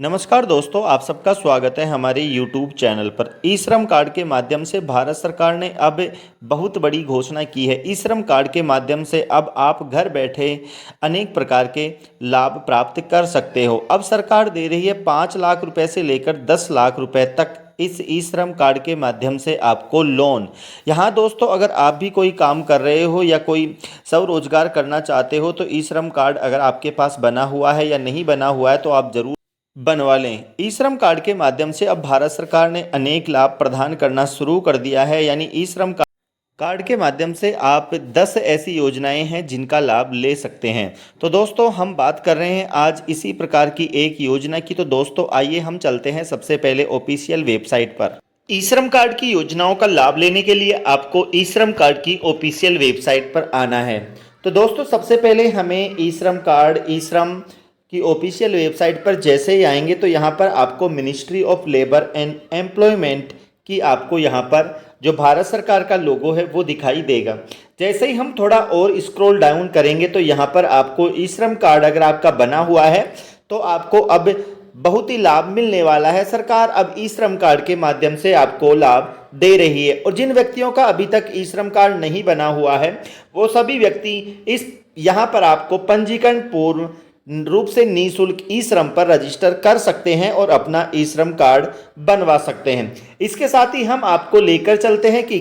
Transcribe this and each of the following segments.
नमस्कार दोस्तों, आप सबका स्वागत है हमारे YouTube चैनल पर। ई श्रम कार्ड के माध्यम से भारत सरकार ने अब बहुत बड़ी घोषणा की है। ई श्रम कार्ड के माध्यम से अब आप घर बैठे अनेक प्रकार के लाभ प्राप्त कर सकते हो। अब सरकार दे रही है 5 लाख रुपए से लेकर 10 लाख रुपए तक इस ई श्रम कार्ड के माध्यम से आपको लोन। यहाँ दोस्तों, अगर आप भी कोई काम कर रहे हो या कोई स्वरोजगार करना चाहते हो तो ई श्रम कार्ड अगर आपके पास बना हुआ है या नहीं बना हुआ है तो आप ज़रूर बनवा लें। ई श्रम कार्ड के माध्यम से अब भारत सरकार ने अनेक लाभ प्रदान करना शुरू कर दिया है। यानी ई श्रम कार्ड के माध्यम से आप 10 ऐसी योजनाएं हैं जिनका लाभ ले सकते हैं। तो दोस्तों, हम बात कर रहे हैं आज इसी प्रकार की एक योजना की। तो दोस्तों, आइए हम चलते हैं सबसे पहले ऑफिशियल वेबसाइट पर। ई श्रम कार्ड की योजनाओं का लाभ लेने के लिए आपको ई श्रम कार्ड की ऑफिशियल वेबसाइट पर आना है। तो दोस्तों, सबसे पहले हमें ई श्रम कार्ड ई श्रम की ऑफिशियल वेबसाइट पर जैसे ही आएंगे तो यहाँ पर आपको ministry of labour and employment की आपको यहाँ पर जो भारत सरकार का लोगो है वो दिखाई देगा। जैसे ही हम थोड़ा और स्क्रॉल डाउन करेंगे तो यहाँ पर आपको ई श्रम कार्ड अगर आपका बना हुआ है तो आपको अब बहुत ही लाभ मिलने वाला है। सरकार अब ई श्रम कार्ड के माध्यम से आपको लाभ दे रही है। और जिन व्यक्तियों का अभी तक ई श्रम कार्ड नहीं बना हुआ है वो सभी व्यक्ति इस यहाँ पर आपको पंजीकरण पूर्व रूप से निःशुल्क ई श्रम पर रजिस्टर कर सकते हैं और अपना ई श्रम कार्ड बनवा सकते हैं। इसके साथ ही हम आपको लेकर चलते हैं कि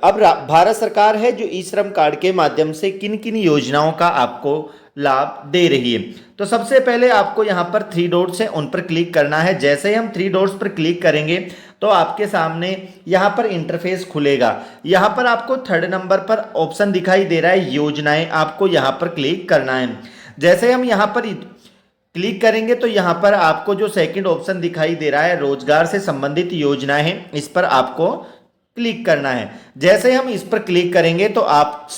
अब भारत सरकार है जो ई श्रम कार्ड के माध्यम से किन किन योजनाओं का आपको लाभ दे रही है। तो सबसे पहले आपको यहाँ पर 3 डॉट्स हैं, उन पर क्लिक करना है। जैसे ही हम 3 डॉट्स पर क्लिक करेंगे तो आपके सामने यहाँ पर इंटरफेस खुलेगा। यहाँ पर आपको 3rd नंबर पर ऑप्शन दिखाई दे रहा है योजनाएं, आपको यहाँ पर क्लिक करना है। जैसे हम यहाँ पर क्लिक करेंगे तो यहाँ पर आपको जो 2nd ऑप्शन दिखाई दे रहा है रोजगार से संबंधित योजनाएं हैं, इस पर आपको क्लिक करना है। जैसे हम इस पर क्लिक करेंगे तो आप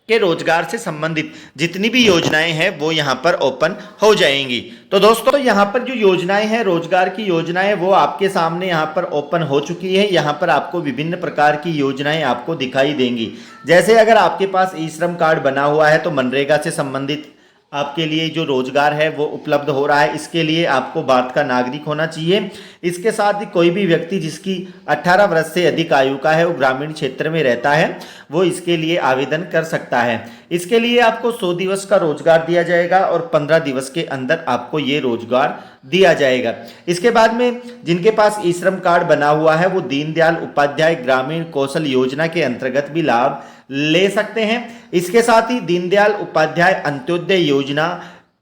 के रोजगार से संबंधित जितनी भी योजनाएं हैं वो यहाँ पर ओपन हो जाएंगी। तो दोस्तों, यहाँ पर जो योजनाएं हैं रोजगार की योजनाएं वो आपके सामने यहाँ पर ओपन हो चुकी है। यहाँ पर आपको विभिन्न प्रकार की योजनाएं आपको दिखाई देंगी। जैसे अगर आपके पास ई श्रम कार्ड बना हुआ है तो मनरेगा से संबंधित आपके लिए जो रोजगार है वो उपलब्ध हो रहा है। इसके लिए आपको भारत का नागरिक होना चाहिए। इसके साथ ही कोई भी व्यक्ति जिसकी 18 वर्ष से अधिक आयु का है, वो ग्रामीण क्षेत्र में रहता है, वो इसके लिए आवेदन कर सकता है। इसके लिए आपको 100 दिवस का रोजगार दिया जाएगा और 15 दिवस के अंदर आपको ये रोजगार दिया जाएगा। इसके बाद में जिनके पास ई श्रम कार्ड बना हुआ है वो दीनदयाल उपाध्याय ग्रामीण कौशल योजना के अंतर्गत भी लाभ ले सकते हैं। इसके साथ ही दीनदयाल उपाध्याय अंत्योदय योजना,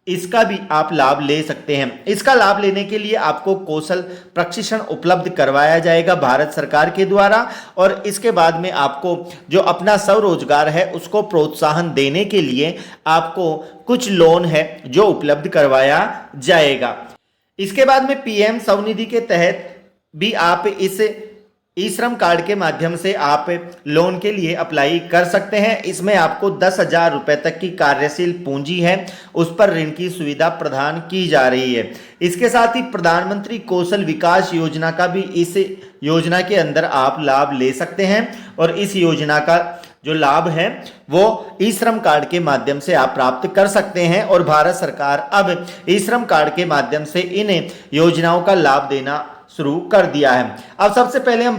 इसका भी आप लाभ ले सकते हैं। इसका लाभ लेने के लिए आपको कौशल प्रशिक्षण उपलब्ध करवाया जाएगा भारत सरकार के द्वारा और इसके बाद में आपको जो अपना स्वरोजगार है उसको प्रोत्साहन देने के लिए आपको कुछ लोन है जो उपलब्ध करवाया जाएगा। इसके बाद में पीएम स्वनिधि के तहत भी आप इस ई श्रम कार्ड के माध्यम से आप लोन के लिए अप्लाई कर सकते हैं। इसमें आपको 10,000 रुपए तक की कार्यशील पूंजी है, उस पर ऋण की सुविधा प्रदान की जा रही है। इसके साथ ही प्रधानमंत्री कौशल विकास योजना का भी इस योजना के अंदर आप लाभ ले सकते हैं और इस योजना का जो लाभ है वो ई श्रम कार्ड के माध्यम से आप प्राप्त कर सकते हैं। और भारत सरकार अब ई श्रम कार्ड के माध्यम से इन योजनाओं का लाभ देना शुरू कर दिया है। अब सबसे पहले हम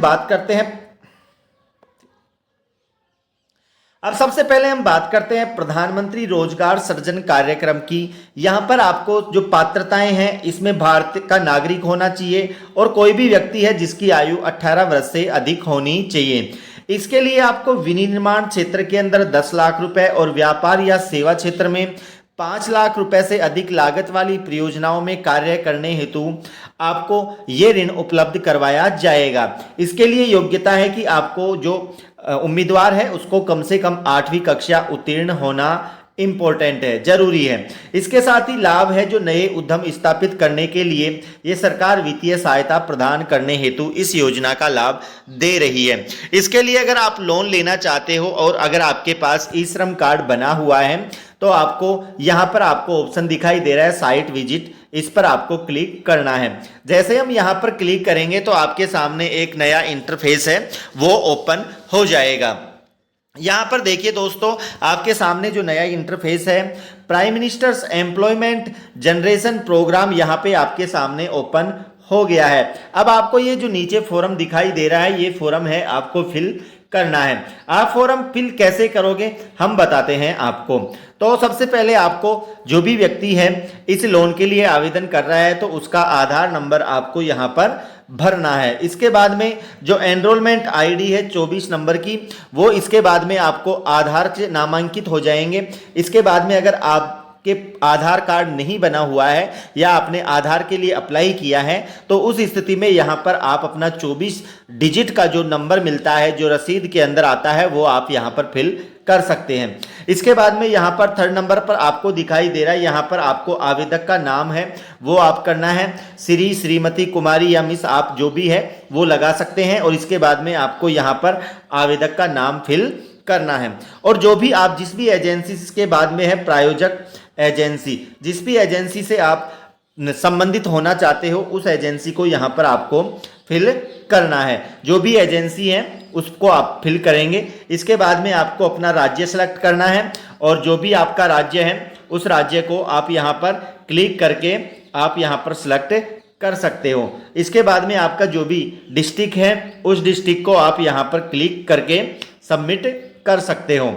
बात करते हैं प्रधानमंत्री रोजगार सृजन कार्यक्रम की। यहां पर आपको जो पात्रताएं हैं इसमें भारत का नागरिक होना चाहिए और कोई भी व्यक्ति है जिसकी आयु 18 वर्ष से अधिक होनी चाहिए। इसके लिए आपको विनिर्माण क्षेत्र के अंदर 10 लाख रुपए और व्यापार या सेवा क्षेत्र में 5 लाख रुपए से अधिक लागत वाली परियोजनाओं में कार्य करने हेतु आपको ये ऋण उपलब्ध करवाया जाएगा। इसके लिए योग्यता है कि आपको जो उम्मीदवार है उसको कम से कम 8वीं कक्षा उत्तीर्ण होना इंपॉर्टेंट है, जरूरी है। इसके साथ ही लाभ है जो नए उद्यम स्थापित करने के लिए ये सरकार वित्तीय सहायता प्रदान करने हेतु इस योजना का लाभ दे रही है। इसके लिए अगर आप लोन लेना चाहते हो और अगर आपके पास ई श्रम कार्ड बना हुआ है तो आपको यहाँ पर आपको ऑप्शन दिखाई दे रहा है साइट विजिट, इस पर आपको क्लिक करना है। जैसे हम यहाँ पर क्लिक करेंगे तो आपके सामने एक नया इंटरफेस है वो ओपन हो जाएगा। यहाँ पर देखिए दोस्तों, आपके सामने जो नया इंटरफेस है, prime minister's employment generation programme यहाँ पे आपके सामने ओपन हो गया है। अब आपको ये जो नीचे फॉर्म दिखाई दे रहा है, ये फॉर्म है, आपको फिल करना है। आप फॉर्म फिल कैसे करोगे हम बताते हैं आपको। तो सबसे पहले आपको, जो भी व्यक्ति है इस लोन के लिए आवेदन कर रहा है, तो उसका आधार नंबर आपको यहाँ पर भरना है। इसके बाद में जो एनरोलमेंट आईडी है 24 नंबर की, वो इसके बाद में आपको आधार से नामांकित हो जाएंगे। इसके बाद में अगर आपके आधार कार्ड नहीं बना हुआ है या आपने आधार के लिए अप्लाई किया है, तो उस स्थिति में यहाँ पर आप अपना 24 डिजिट का जो नंबर मिलता है, जो रसीद के अंदर आता है, वो आप यहाँ पर फिल कर सकते हैं। इसके बाद में यहाँ पर थर्ड नंबर पर आपको दिखाई दे रहा है, यहाँ पर आपको आवेदक का नाम है वो आप करना है, श्री, श्रीमती, कुमारी या मिस, आप जो भी है वो लगा सकते हैं। और इसके बाद में आपको यहाँ पर आवेदक का नाम फिल करना है। और जो भी आप जिस भी एजेंसी के बाद में है प्रायोजक एजेंसी, जिस भी एजेंसी से आप संबंधित होना चाहते हो, उस एजेंसी को यहाँ पर आपको फिल करना है। जो भी एजेंसी है उसको आप फिल करेंगे। इसके बाद में आपको अपना राज्य सेलेक्ट करना है, और जो भी आपका राज्य है उस राज्य को आप यहाँ पर क्लिक करके आप यहाँ पर सिलेक्ट कर सकते हो। इसके बाद में आपका जो भी डिस्ट्रिक्ट है उस डिस्ट्रिक्ट को आप यहाँ पर क्लिक करके सबमिट कर सकते हो।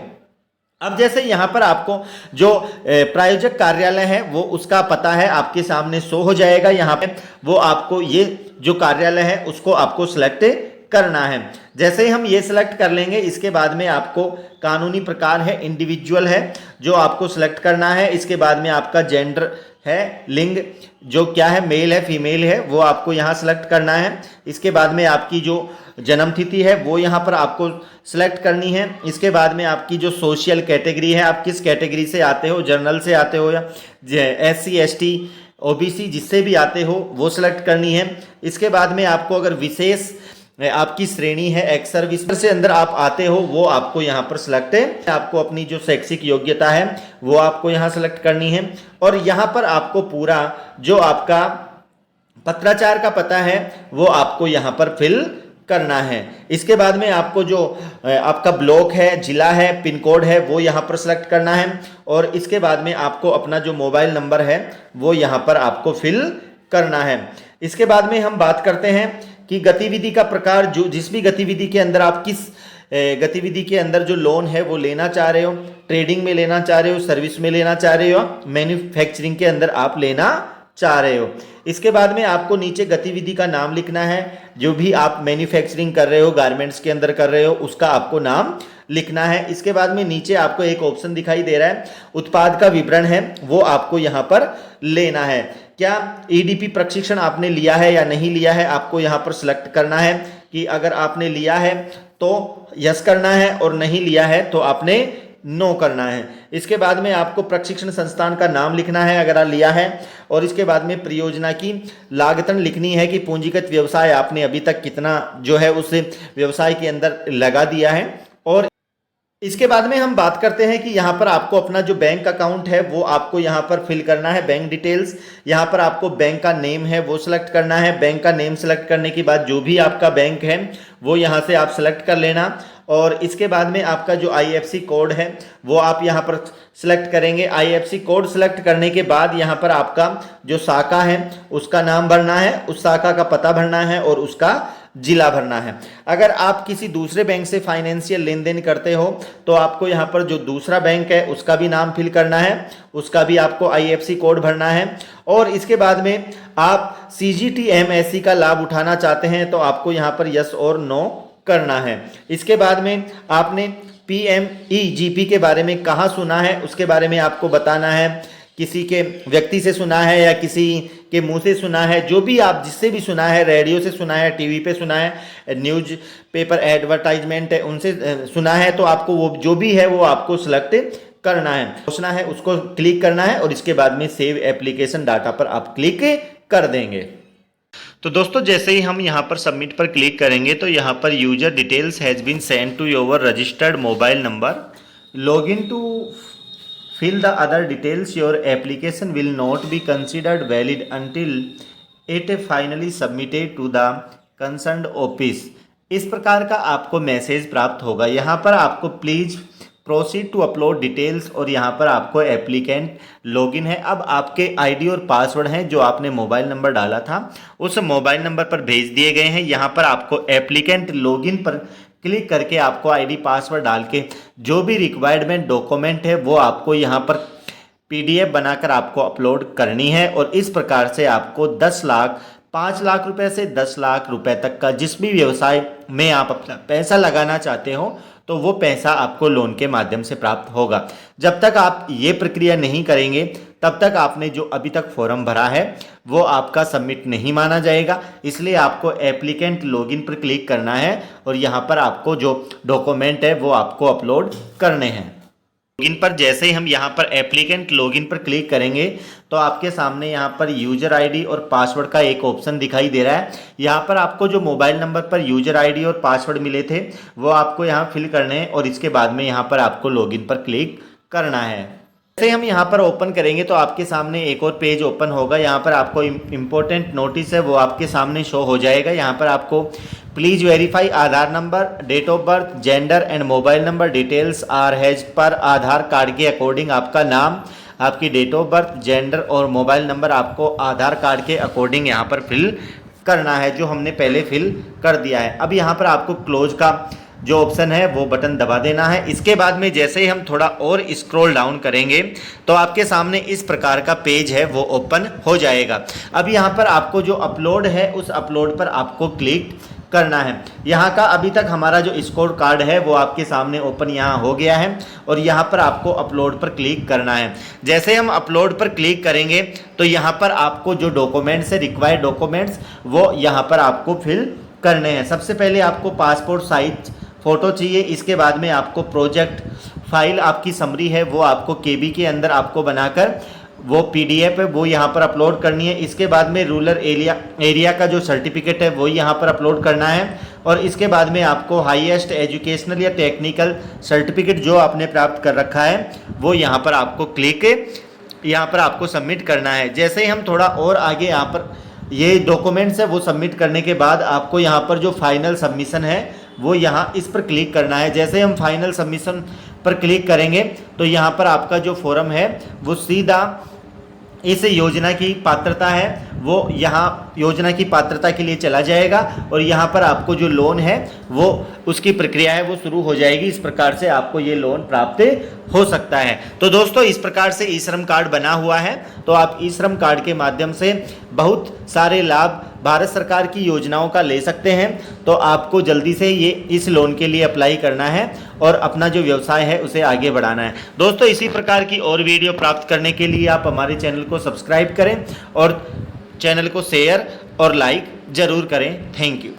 अब जैसे यहाँ पर आपको जो प्रायोजक कार्यालय है वो उसका पता है आपके सामने शो हो जाएगा। यहाँ पे वो आपको ये जो कार्यालय है उसको आपको सिलेक्ट करना है। जैसे ही हम ये सिलेक्ट कर लेंगे, इसके बाद में आपको कानूनी प्रकार है इंडिविजुअल है जो आपको सिलेक्ट करना है। इसके बाद में आपका जेंडर है, लिंग जो क्या है, मेल है फीमेल है, वो आपको यहाँ सेलेक्ट करना है। इसके बाद में आपकी जो जन्म तिथि है वो यहाँ पर आपको सिलेक्ट करनी है। इसके बाद में आपकी जो सोशल कैटेगरी है, आप किस कैटेगरी से आते हो, जनरल से आते हो या SC ST OBC जिससे भी आते हो वो सिलेक्ट करनी है। इसके बाद में आपको अगर विशेष आपकी श्रेणी है एक्स सर्विस से अंदर आप आते हो, वो आपको यहाँ पर सिलेक्ट है। आपको अपनी जो शैक्षिक योग्यता है वो आपको यहाँ सेलेक्ट करनी है। और यहाँ पर आपको पूरा जो आपका पत्राचार का पता है वो आपको यहाँ पर फिल करना है। इसके बाद में आपको जो आपका ब्लॉक है, जिला है, पिन कोड है, वो यहाँ पर सेलेक्ट करना है। और इसके बाद में आपको अपना जो मोबाइल नंबर है वो यहाँ पर आपको फिल करना है। इसके बाद में हम बात करते हैं कि गतिविधि का प्रकार, जो जिस भी गतिविधि के अंदर आप किस गतिविधि के अंदर जो लोन है वो लेना चाह रहे हो, ट्रेडिंग में लेना चाह रहे हो, सर्विस में लेना चाह रहे हो, मैन्युफैक्चरिंग के अंदर आप लेना चाह रहे हो। इसके बाद में आपको नीचे गतिविधि का नाम लिखना है। जो भी आप मैन्युफैक्चरिंग कर रहे हो, गारमेंट्स के अंदर कर रहे हो, उसका आपको नाम लिखना है। इसके बाद में नीचे आपको एक ऑप्शन दिखाई दे रहा है, उत्पाद का विवरण है, वो आपको यहाँ पर लेना है। क्या EDP प्रशिक्षण आपने लिया है या नहीं लिया है, आपको यहाँ पर सिलेक्ट करना है कि अगर आपने लिया है तो यस करना है और नहीं लिया है तो आपने नो करना है। इसके बाद में आपको प्रशिक्षण संस्थान का नाम लिखना है अगर लिया है। और इसके बाद में परियोजना की लागतन लिखनी है कि पूंजीगत व्यवसाय आपने अभी तक कितना जो है उस व्यवसाय के अंदर लगा दिया है। और इसके बाद में हम बात करते हैं कि यहाँ पर आपको अपना जो बैंक अकाउंट है वो आपको यहाँ पर फिल करना है, बैंक डिटेल्स। यहाँ पर आपको बैंक का नेम है वो सिलेक्ट करना है। बैंक का नेम सेलेक्ट करने के बाद जो भी आपका बैंक है वो यहाँ से आप सेलेक्ट कर लेना। और इसके बाद में आपका जो IFSC कोड है वो आप यहाँ पर सिलेक्ट करेंगे। IFSC कोड सिलेक्ट करने के बाद यहाँ पर आपका जो शाखा है उसका नाम भरना है, उस शाखा का पता भरना है और उसका जिला भरना है। अगर आप किसी दूसरे बैंक से फाइनेंशियल लेन देन करते हो तो आपको यहाँ पर जो दूसरा बैंक है उसका भी नाम फिल करना है, उसका भी आपको IFSC कोड भरना है। और इसके बाद में आप CGT MSc का लाभ उठाना चाहते हैं तो आपको यहाँ पर यस और नो करना है। इसके बाद में आपने PMEGP के बारे में कहाँ सुना है उसके बारे में आपको बताना है, किसी के व्यक्ति से सुना है या किसी के मुंह से सुना है, जो भी आप जिससे भी सुना है, रेडियो से सुना है, टीवी पे सुना है, न्यूज पेपर एडवर्टाइजमेंट है उनसे सुना है, तो आपको वो जो भी है वो आपको सिलेक्ट करना है, सोचना है, उसको क्लिक करना है। और इसके बाद में सेव एप्लीकेशन डाटा पर आप क्लिक कर देंगे। तो दोस्तों जैसे ही हम यहाँ पर सबमिट पर क्लिक करेंगे तो यहाँ पर user details has been send to your registered mobile number, log in to fill the other details. Your application will not be considered valid until it finally submitted to the concerned office इस प्रकार का आपको message प्राप्त होगा। यहाँ पर आपको please proceed to upload details और यहाँ पर आपको एप्लीकेंट लॉगिन है। अब आपके आईडी और पासवर्ड हैं जो आपने मोबाइल नंबर डाला था उस मोबाइल नंबर पर भेज दिए गए हैं। यहाँ पर आपको एप्लीकेंट लॉगिन पर क्लिक करके आपको आईडी पासवर्ड डाल के जो भी रिक्वायरमेंट डॉक्यूमेंट है वो आपको यहाँ पर पीडीएफ बनाकर आपको अपलोड करनी है। और इस प्रकार से आपको 10 लाख 5 लाख रुपए से 10 लाख रुपए तक का जिस भी व्यवसाय में आप अपना पैसा लगाना चाहते हो तो वो पैसा आपको लोन के माध्यम से प्राप्त होगा। जब तक आप ये प्रक्रिया नहीं करेंगे तब तक आपने जो अभी तक फॉर्म भरा है वो आपका सबमिट नहीं माना जाएगा। इसलिए आपको एप्लीकेंट लॉगिन पर क्लिक करना है और यहाँ पर आपको जो डॉक्यूमेंट है वो आपको अपलोड करने हैं। लॉगिन पर जैसे ही हम यहाँ पर एप्लीकेंट लॉगिन पर क्लिक करेंगे तो आपके सामने यहाँ पर यूजर आईडी और पासवर्ड का एक ऑप्शन दिखाई दे रहा है। यहाँ पर आपको जो मोबाइल नंबर पर यूजर आईडी और पासवर्ड मिले थे वो आपको यहाँ फिल करने हैं और इसके बाद में यहाँ पर आपको लॉगिन पर क्लिक करना है। जैसे हम यहाँ पर ओपन करेंगे तो आपके सामने एक और पेज ओपन होगा। यहाँ पर आपको इम्पोर्टेंट नोटिस है वो आपके सामने शो हो जाएगा। यहाँ पर आपको please verify Aadhaar number, date of birth, gender and mobile number details are has पर आधार कार्ड के अकॉर्डिंग आपका नाम, आपकी डेट ऑफ बर्थ, जेंडर और मोबाइल नंबर आपको आधार कार्ड के अकॉर्डिंग यहाँ पर फिल करना है जो हमने पहले फिल कर दिया है। अब यहाँ पर आपको क्लोज का जो ऑप्शन है वो बटन दबा देना है। इसके बाद में जैसे ही हम थोड़ा और स्क्रॉल डाउन करेंगे तो आपके सामने इस प्रकार का पेज है वो ओपन हो जाएगा। अब यहाँ पर आपको जो अपलोड है उस अपलोड पर आपको क्लिक करना है। यहाँ का अभी तक हमारा जो स्कोर कार्ड है वो आपके सामने ओपन यहाँ हो गया है और यहाँ पर आपको अपलोड पर क्लिक करना है। जैसे हम अपलोड पर क्लिक करेंगे तो यहाँ पर आपको जो डॉक्यूमेंट्स है रिक्वायर्ड डॉक्यूमेंट्स वो यहाँ पर आपको फिल करने हैं। सबसे पहले आपको पासपोर्ट साइज फ़ोटो चाहिए। इसके बाद में आपको प्रोजेक्ट फाइल आपकी समरी है वो आपको केबी के अंदर आपको बनाकर वो पीडीएफ है वो यहाँ पर अपलोड करनी है। इसके बाद में रूरल एरिया का जो सर्टिफिकेट है वो यहाँ पर अपलोड करना है। और इसके बाद में आपको हाईएस्ट एजुकेशनल या टेक्निकल सर्टिफिकेट जो आपने प्राप्त कर रखा है वो यहाँ पर आपको क्लिक यहाँ पर आपको सबमिट करना है। जैसे ही हम थोड़ा और आगे यहाँ पर ये डॉक्यूमेंट्स है वो सबमिट करने के बाद आपको यहाँ पर जो फाइनल सबमिशन है वो यहाँ इस पर क्लिक करना है। जैसे हम फाइनल सबमिशन पर क्लिक करेंगे तो यहाँ पर आपका जो फॉर्म है वो सीधा इस योजना की पात्रता है वो यहाँ योजना की पात्रता के लिए चला जाएगा और यहाँ पर आपको जो लोन है वो उसकी प्रक्रिया है वो शुरू हो जाएगी। इस प्रकार से आपको ये लोन प्राप्त हो सकता है। तो दोस्तों इस प्रकार से ई श्रम कार्ड बना हुआ है। तो आप ई श्रम कार्ड के माध्यम से बहुत सारे लाभ भारत सरकार की योजनाओं का ले सकते हैं। तो आपको जल्दी से ये इस लोन के लिए अप्लाई करना है और अपना जो व्यवसाय है उसे आगे बढ़ाना है। दोस्तों इसी प्रकार की और वीडियो प्राप्त करने के लिए आप हमारे चैनल को सब्सक्राइब करें और चैनल को शेयर और लाइक ज़रूर करें। Thank you.